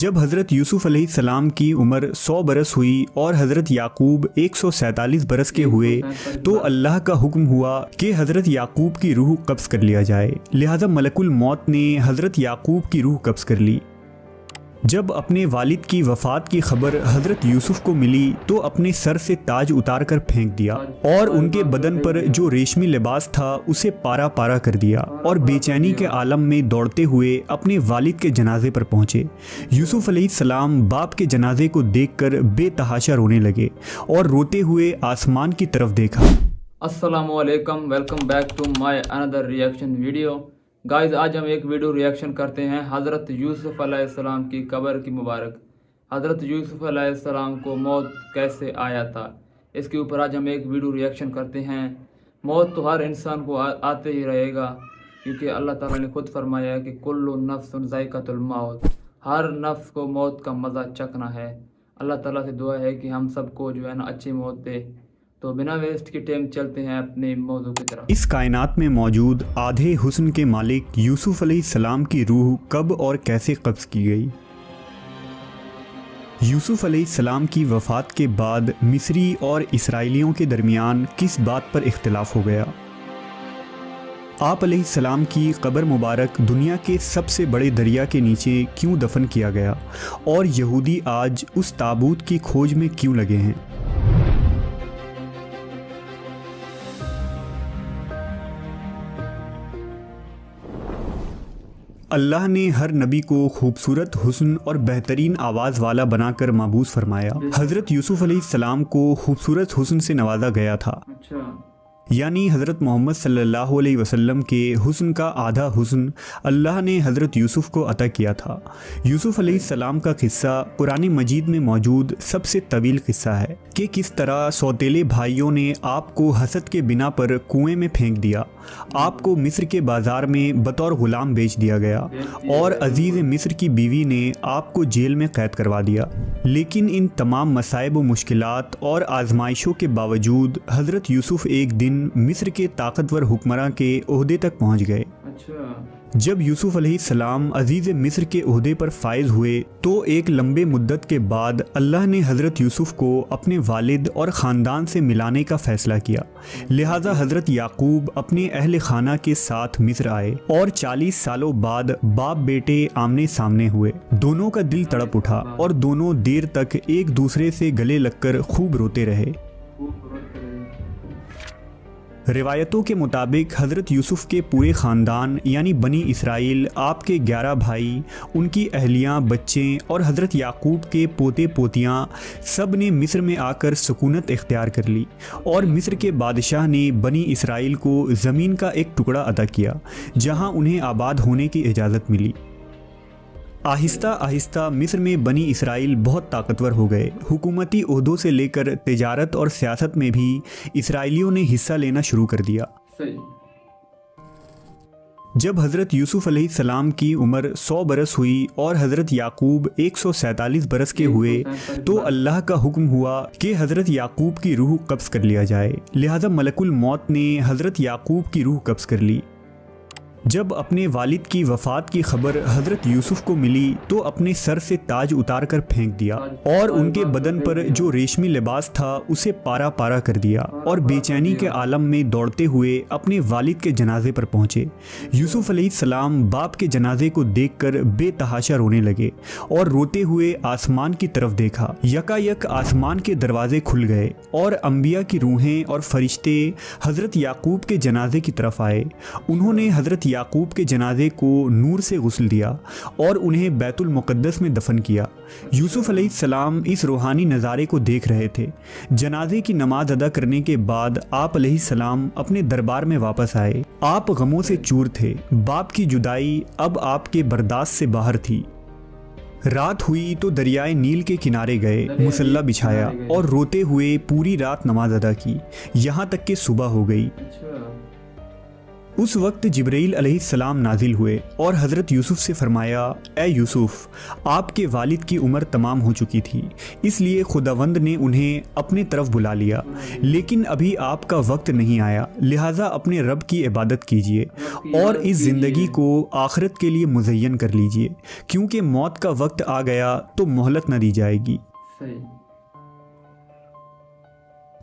जब हज़रत यूसुफ अलैहिस्सलाम की उम्र 100 बरस हुई और हज़रत याकूब 147 बरस के हुए तो अल्लाह का हुक्म हुआ कि हज़रत याकूब की रूह कब्ज़ कर लिया जाए। लिहाजा मलकुल मौत ने हज़रत याकूब की रूह कब्ज़ कर ली। जब अपने वालिद की वफ़ात की खबर हज़रत यूसुफ को मिली तो अपने सर से ताज उतार कर फेंक दिया और उनके बदन पर जो रेशमी लिबास था उसे पारा पारा कर दिया और बेचैनी के आलम में दौड़ते हुए अपने वालिद के जनाजे पर पहुँचे। यूसुफ अलैहिस्सलाम बाप के जनाजे को देखकर बेतहाशा रोने लगे और रोते हुए आसमान की तरफ देखा। अस्सलामुअलैकुम, welcome back to my another reaction video. Guys, आज हम एक वीडियो रिएक्शन करते हैं हज़रत यूसुफ अलैहिस्सलाम की कब्र की मुबारक। हज़रत यूसुफ अलैहिस्सलाम को मौत कैसे आया था, इसके ऊपर आज हम एक वीडियो रिएक्शन करते हैं। मौत तो हर इंसान को आते ही रहेगा, क्योंकि अल्लाह ताला ने खुद फरमाया है कि कुल्लु नफ्सुन ज़ाइक़तुल मौत, हर नफ्स को मौत का मज़ा चखना है। अल्लाह ताला से दुआ है कि हम सबको जो है ना अच्छी मौत दे। तो बिना वेस्ट के टाइम चलते हैं अपने मौजू की तरफ। इस कायनात में मौजूद आधे हुस्न के मालिक यूसुफ अलैहिस्सलाम की रूह कब और कैसे कब्ज़ की गई। यूसुफ अलैहिस्सलाम की वफ़ात के बाद मिस्री और इसराइलियों के दरमियान किस बात पर इख्तिलाफ हो गया। आप अलैहिस्सलाम की कब्र मुबारक दुनिया के सबसे बड़े दरिया के नीचे क्यों दफन किया गया और यहूदी आज उस ताबूत की खोज में क्यों लगे हैं। अल्लाह ने हर नबी को खूबसूरत हुस्न और बेहतरीन आवाज़ वाला बनाकर मबूस फरमाया। हज़रत यूसुफ अलैहिस्सलाम को खूबसूरत हुस्न से नवाजा गया था, यानी हज़रत मोहम्मद सल्लल्लाहु अलैहि वसल्लम के हुस्न का आधा हुस्न अल्लाह ने हज़रत यूसुफ को अता किया था। यूसुफ अलैहिस्सलाम का किस्सा कुरान मजीद में मौजूद सबसे तवील किस्सा है कि किस तरह सौतेले भाइयों ने आपको हसद के बिना पर कुएं में फेंक दिया, आपको मिस्र के बाज़ार में बतौर ग़ुलाम बेच दिया गया और अजीज़ मिस्र की बीवी ने आपको जेल में कैद करवा दिया। लेकिन इन तमाम मसाइब व मुश्किलात और आजमाइशों के बावजूद हज़रत यूसुफ एक दिन मिस्र के ताकतवर हुक्मरान के ओहदे तक पहुंच गए। जब यूसुफ अलैहिस्सलाम अजीज़ मिस्र के ओहदे पर फायज हुए तो एक लंबे मुद्दत के बाद अल्लाह ने हज़रत यूसुफ को अपने वालिद और ख़ानदान से मिलाने का फ़ैसला किया। लिहाजा हज़रत याकूब अपने अहल खाना के साथ मिस्र आए और 40 सालों बाद बाप बेटे आमने सामने हुए। दोनों का दिल तड़प उठा और दोनों देर तक एक दूसरे से गले लगकर खूब रोते रहे। रिवायतों के मुताबिक हज़रत यूसुफ के पूरे ख़ानदान यानी बनी इसराइल, आपके 11 भाई, उनकी अहलियाँ, बच्चे और हज़रत याकूब के पोते पोतियाँ सब ने मिस्र में आकर सुकूनत इख्तियार कर ली और मिस्र के बादशाह ने बनी इसराइल को ज़मीन का एक टुकड़ा अता किया जहाँ उन्हें आबाद होने की इजाज़त मिली। आहिस्ता आहिस्ता मिस्र में बनी इसराइल बहुत ताकतवर हो गए। हुकूमती ओहदों से लेकर तिजारत और सियासत में भी इसराइलियों ने हिस्सा लेना शुरू कर दिया। जब हज़रत यूसुफ अलैहिस्सलाम की उम्र 100 बरस हुई और हज़रत याकूब 147 बरस के हुए तो अल्लाह का हुक्म हुआ कि हज़रत याकूब की रूह कब्ज़ कर लिया जाए। लिहाजा मलकुल मौत ने हज़रत याकूब की रूह कब्ज़ कर ली। जब अपने वालिद की वफ़ात की खबर हज़रत यूसुफ को मिली तो अपने सर से ताज उतार कर फेंक दिया और उनके बदन पर जो रेशमी लिबास था उसे पारा पारा कर दिया और बेचैनी के आलम में दौड़ते हुए अपने वालिद के जनाजे पर पहुँचे। यूसुफ अलैहिस्सलाम बाप के जनाजे को देखकर बेतहाशा रोने लगे और रोते हुए आसमान की तरफ देखा। यकायक आसमान के दरवाजे खुल गए और अंबिया की रूहें और फरिश्ते हज़रत याकूब के जनाजे की तरफ आए। उन्होंने हज़रत याकूब के जनाजे को नूर से गुस्ल दिया और उन्हें बैतुल मुक़द्दस में दफन किया। यूसुफ अलैहिस्सलाम इस रूहानी नज़ारे को देख रहे थे। जनाजे की नमाज अदा करने के बाद आप अलैहिस्सलाम अपने दरबार में वापस आए। आप गमों से चूर थे। बाप की जुदाई अब आपके बर्दाश्त से बाहर थी। रात हुई तो दरियाए नील के किनारे गए, मुसल्ला बिछाया और रोते हुए पूरी रात नमाज अदा की, यहाँ तक कि सुबह हो गई। उस वक्त जिब्राइल अलैहिस्सलाम नाजिल हुए और हज़रत यूसुफ से फरमाया, ए यूसुफ, आपके वालिद की उम्र तमाम हो चुकी थी, इसलिए खुदावंद ने उन्हें अपने तरफ बुला लिया, लेकिन अभी आपका वक्त नहीं आया, लिहाजा अपने रब की इबादत कीजिए और इस ज़िंदगी को आखिरत के लिए मुज़य्यन कर लीजिए, क्योंकि मौत का वक्त आ गया तो मोहलत न दी जाएगी। सही।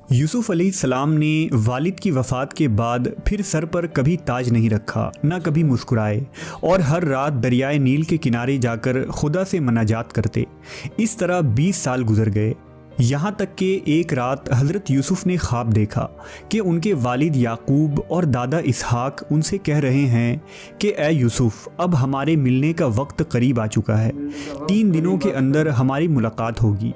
यूसुफ अलैहिस्सलाम ने वालिद की वफ़ात के बाद फिर सर पर कभी ताज नहीं रखा, न कभी मुस्कुराए, और हर रात दरियाए नील के किनारे जाकर खुदा से मनाजात करते। इस तरह 20 साल गुजर गए, यहाँ तक कि एक रात हज़रत यूसुफ ने ख्वाब देखा कि उनके वालिद याकूब और दादा इसहाक उनसे कह रहे हैं कि ए यूसुफ, अब हमारे मिलने का वक्त करीब आ चुका है, 3 दिनों के अंदर हमारी मुलाकात होगी।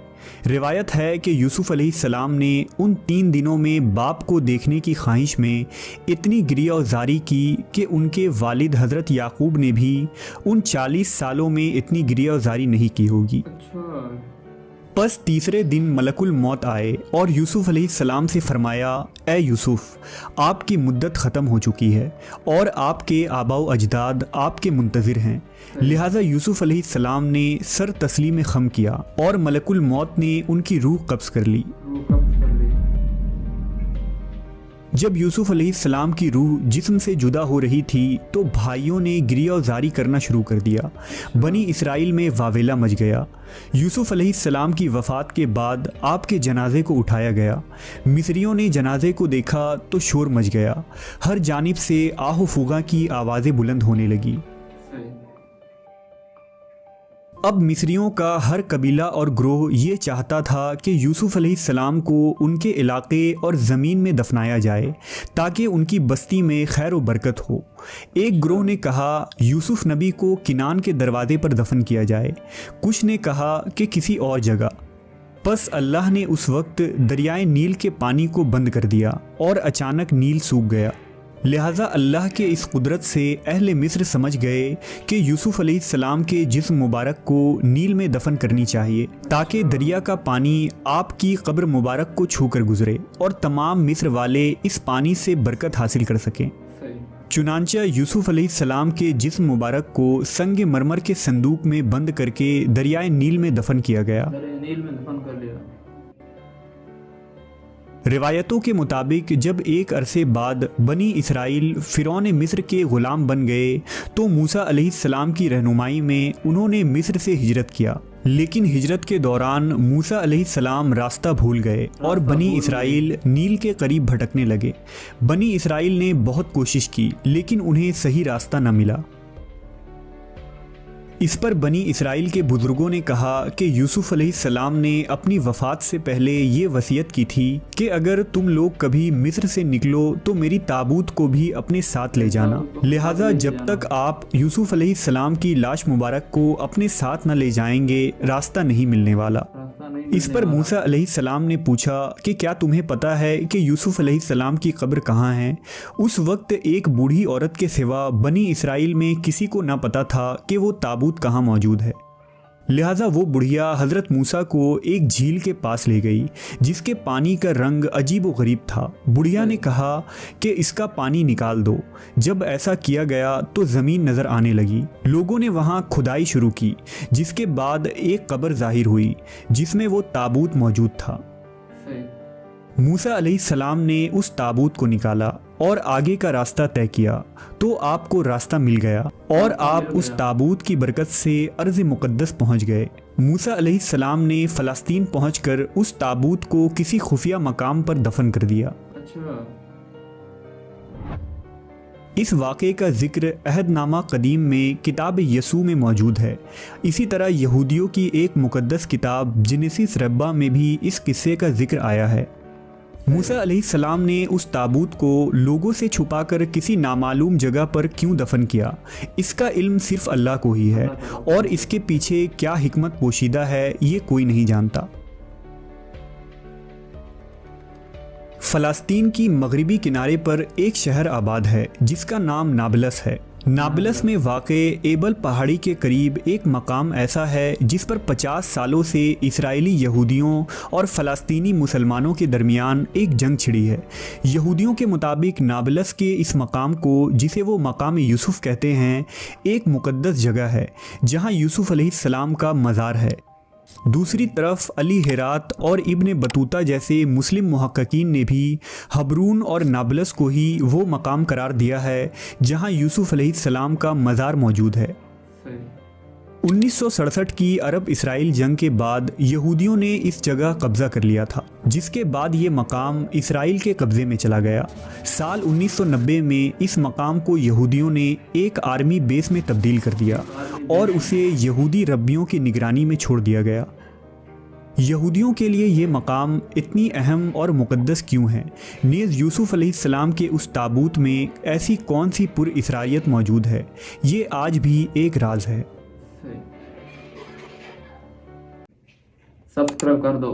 रिवायत है कि यूसुफ अलैहिस्सलाम ने उन 3 दिनों में बाप को देखने की ख्वाहिश में इतनी गिरियाज़ारी की कि उनके वालिद हज़रत याकूब ने भी उन 40 सालों में इतनी गिरियाज़ारी नहीं की होगी। बस तीसरे दिन मलकुल मौत आए और यूसुफ अलैहिस्सलाम से फरमाया, ए यूसुफ, आपकी मुद्दत ख़त्म हो चुकी है और आपके आबाओ अजदाद आपके मुंतज़िर हैं। लिहाजा यूसुफ अलैहिस्सलाम ने सर तस्लीम खम किया और मलकुल मौत ने उनकी रूह कब्ज़ कर ली। जब यूसुफ अलैहिस्सलाम की रूह जिस्म से जुदा हो रही थी तो भाइयों ने गिरियाज़ारी करना शुरू कर दिया। बनी इसराइल में वावेला मच गया। यूसुफ अलैहिस्सलाम की वफ़ात के बाद आपके जनाजे को उठाया गया। मिस्रियों ने जनाजे को देखा तो शोर मच गया। हर जानिब से आहो फुगा की आवाज़ें बुलंद होने लगी। अब मिस्रियों का हर कबीला और ग्रोह ये चाहता था कि यूसुफ अलैहिस्सलाम को उनके इलाके और ज़मीन में दफनाया जाए ताकि उनकी बस्ती में खैर व बरकत हो। एक ग्रोह ने कहा यूसुफ नबी को किनान के दरवाजे पर दफन किया जाए, कुछ ने कहा कि किसी और जगह। बस अल्लाह ने उस वक्त दरियाए नील के पानी को बंद कर दिया और अचानक नील सूख गया। लिहाजा अल्लाह के इस कुदरत से अहले मिस्र समझ गए कि यूसुफ अलैहिस्सलाम के जिस्म मुबारक को नील में दफन करनी चाहिए ताकि दरिया का पानी आपकी कब्र मुबारक को छू कर गुजरे और तमाम मिस्र वाले इस पानी से बरकत हासिल कर सकें। चुनांचा यूसुफ अलैहिस्सलाम के जिस्म मुबारक को संग मरमर के संदूक में बंद करके दरियाए नील में दफन किया गया। रिवायतों के मुताबिक जब एक अरसे बाद बनी इसराइल फ़िरौन मिस्र के ग़ुलाम बन गए तो मूसा अलैहिस्सलाम की रहनुमाई में उन्होंने मिस्र से हिजरत किया, लेकिन हिजरत के दौरान मूसा अलैहिस्सलाम रास्ता भूल गए और बनी इसराइल नील के करीब भटकने लगे। बनी इसराइल ने बहुत कोशिश की लेकिन उन्हें सही रास्ता न मिला। इस पर बनी इसराइल के बुजुर्गों ने कहा कि यूसुफ अलैहिस्सलाम ने अपनी वफ़ात से पहले ये वसीयत की थी कि अगर तुम लोग कभी मिस्र से निकलो तो मेरी ताबूत को भी अपने साथ ले जाना। लिहाजा जब तक आप यूसुफ अलैहिस्सलाम की लाश मुबारक को अपने साथ न ले जाएंगे रास्ता नहीं मिलने वाला। इस पर मूसा अलैहिस्सलाम ने पूछा कि क्या तुम्हें पता है कि यूसुफ अलैहिस्सलाम की कब्र कहाँ है? उस वक्त एक बूढ़ी औरत के सिवा बनी इसराइल में किसी को न पता था कि वो ताबूत कहाँ मौजूद है। लिहाजा वो बुढ़िया हज़रत मूसा को एक झील के पास ले गई जिसके पानी का रंग अजीब व गरीब था। बुढ़िया ने कहा कि इसका पानी निकाल दो। जब ऐसा किया गया तो ज़मीन नज़र आने लगी। लोगों ने वहाँ खुदाई शुरू की जिसके बाद एक कब्र ज़ाहिर हुई जिसमें वो ताबूत मौजूद था। मूसा अलैहिस्सलाम ने उस ताबूत को निकाला और आगे का रास्ता तय किया तो आपको रास्ता मिल गया और आप उस ताबूत की बरकत से अर्ज़ मुक़द्दस पहुंच गए। मूसा अलैहिस्सलाम ने फ़लस्तीन पहुंचकर उस ताबूत को किसी खुफिया मकाम पर दफन कर दिया। इस वाक़े का जिक्र अहदनामा कदीम में किताब यसू में मौजूद है। इसी तरह यहूदियों की एक मुक़द्दस किताब जेनेसिस रब्बा में भी इस किस्से का जिक्र आया है। मूसा अलैहिस्सलाम ने उस ताबूत को लोगों से छुपाकर किसी नामालूम जगह पर क्यों दफन किया, इसका इल्म सिर्फ अल्लाह को ही है और इसके पीछे क्या हिकमत पोशीदा है ये कोई नहीं जानता। फ़लस्तीन की मगरिबी किनारे पर एक शहर आबाद है जिसका नाम नाबलस है। नाबलस में वाक़े एबल पहाड़ी के करीब एक मकाम ऐसा है जिस पर 50 सालों से इस्राएली यहूदियों और फ़लस्तीनी मुसलमानों के दरमियान एक जंग छिड़ी है। यहूदियों के मुताबिक नाबलस के इस मकाम को, जिसे वो मकाम यूसुफ कहते हैं, एक मुक़द्दस जगह है जहाँ यूसुफ अलैहिस्सलाम का मज़ार है। दूसरी तरफ अली हेरात और इब्ने बतूता जैसे मुस्लिम मुहक्किकीन ने भी हबरून और नाबलस को ही वो मकाम करार दिया है जहां यूसुफ अलैहिस्सलाम का मज़ार मौजूद है। 1967 की अरब इसराइल जंग के बाद यहूदियों ने इस जगह कब्ज़ा कर लिया था, जिसके बाद ये मकाम इसराइल के कब्ज़े में चला गया। साल 1990 में इस मकाम को यहूदियों ने एक आर्मी बेस में तब्दील कर दिया और उसे यहूदी रब्बियों की निगरानी में छोड़ दिया गया। यहूदियों के लिए ये मकाम इतनी अहम और मुक़द्दस क्यों है? नेज़ यूसुफ अलैहिस्सलाम के उस ताबूत में ऐसी कौन सी पुरइसरारियत मौजूद है? ये आज भी एक राज है। सब्सक्राइब कर दो।